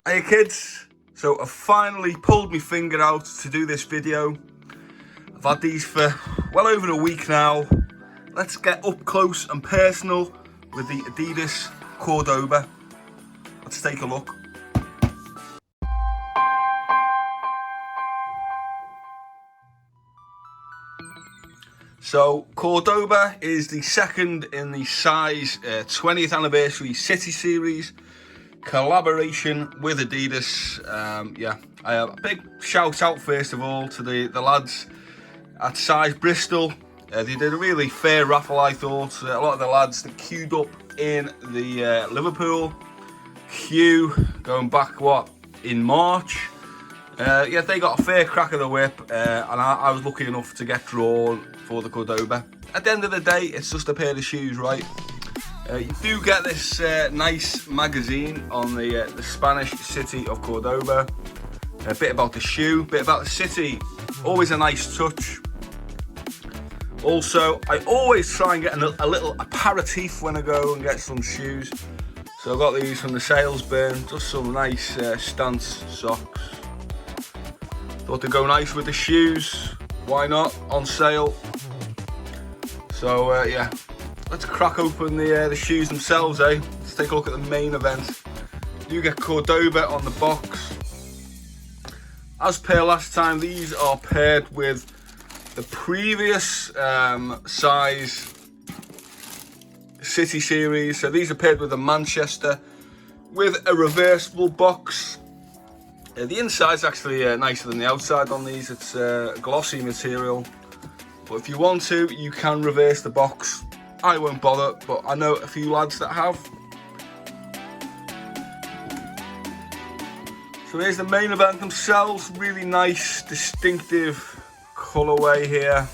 Hey kids, so I finally pulled my finger out to do this video. I've had these for well over a week now. Let's get up close and personal with the Adidas Cordoba. Let's take a look. So Cordoba is the second in the size 20th anniversary City Series collaboration with Adidas. A big shout out first of all to the lads at size Bristol. They did a really fair raffle, I thought. A lot of the lads that queued up in the Liverpool queue going back in March. They got a fair crack of the whip, and I was lucky enough to get drawn for the Cordoba. At the end of the day, it's just a pair of shoes, right? You do get this nice magazine on the Spanish city of Cordoba. A bit about the shoe, a bit about the city. Always a nice touch. Also, I always try and get a little aperitif when I go and get some shoes. So I got these from the sales bin, just some nice stance socks. Thought they'd go nice with the shoes. Why not? On sale. So let's crack open the shoes themselves, eh? Let's take a look at the main event. You get Cordoba on the box. As per last time, these are paired with the previous size City Series. So these are paired with the Manchester with a reversible box. The inside's actually nicer than the outside on these. It's glossy material. But if you want to, you can reverse the box. I won't bother, but I know a few lads that have. So here's the main event themselves. Really nice, distinctive colorway here.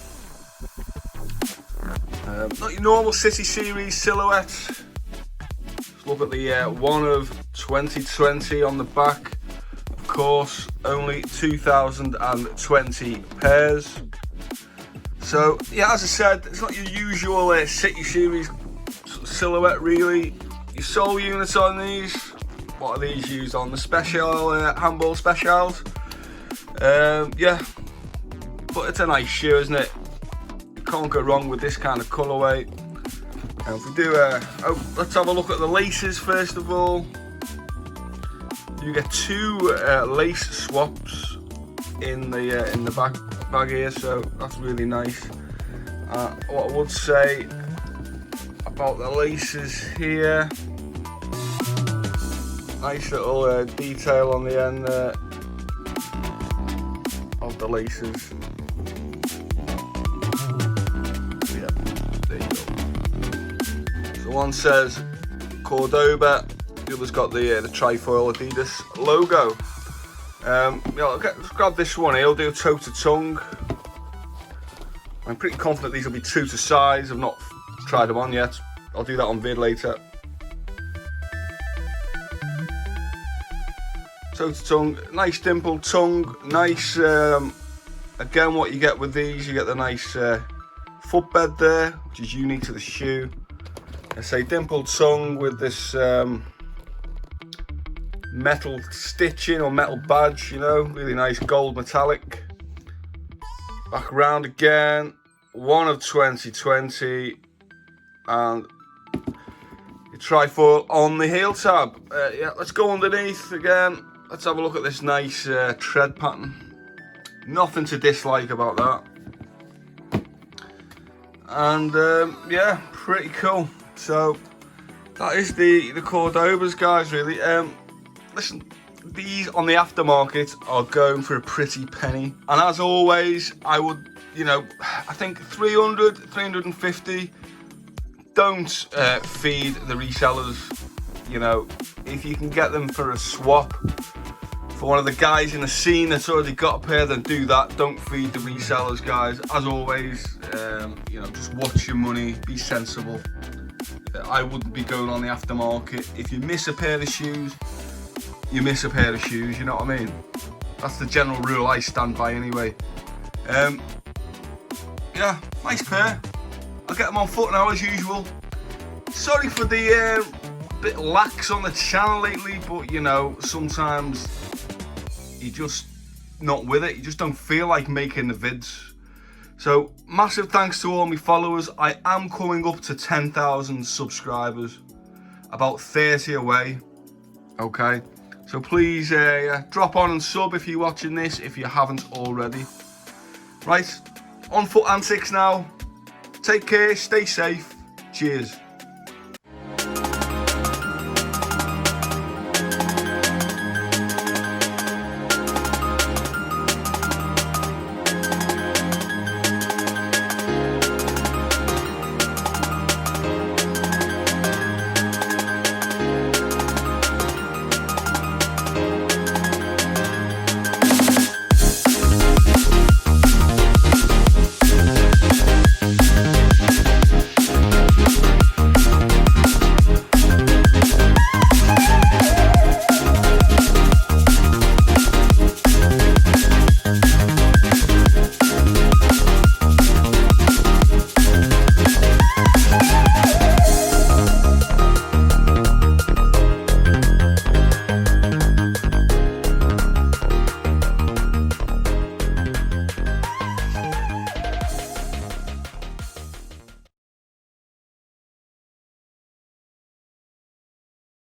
Not your normal City Series silhouette. Let's look at the one of 2020 on the back. Of course, only 2020 pairs. So yeah, as I said, it's not your usual City Series silhouette really. Your sole units on these. What are these used on? The special handball specials. But it's a nice shoe, isn't it? You can't go wrong with this kind of colorway. And if we do let's have a look at the laces first of all. You get two lace swaps in the bag here, so that's really nice. What I would say about the laces here, nice little detail on the end there of the laces. Yeah, there you go. So one says Cordoba, the other's got the trifoil Adidas logo. Let's grab this one here. I'll do a toe to tongue. I'm pretty confident these will be true to size. I've not tried them on yet. I'll do that on vid later. Toe to tongue, nice dimple tongue, nice. Again, what you get with these, you get the nice footbed there, which is unique to the shoe. I say dimple tongue with this metal stitching or metal badge, you know, really nice gold metallic. Back around again, one of 2020, and your trifoil on the heel tab. Let's go underneath again. Let's have a look at this nice tread pattern. Nothing to dislike about that. And pretty cool. So that is the Cordobas, guys, really. Listen, these on the aftermarket are going for a pretty penny, and as always, I would, I think 300, 350. Don't feed the resellers. If you can get them for a swap for one of the guys in the scene that's already got a pair, then do that. Don't feed the resellers, guys. As always, just watch your money, be sensible. I wouldn't be going on the aftermarket. If you miss a pair of shoes, you miss a pair of shoes, you know what I mean? That's the general rule I stand by anyway. Nice pair. I'll get them on foot now as usual. Sorry for the bit lax on the channel lately, but you know, sometimes you just not with it. You just don't feel like making the vids. So massive thanks to all my followers. I am coming up to 10,000 subscribers, about 30 away. Okay, so please drop on and sub if you're watching this, if you haven't already. Right, on foot antics now. Take care, stay safe. Cheers.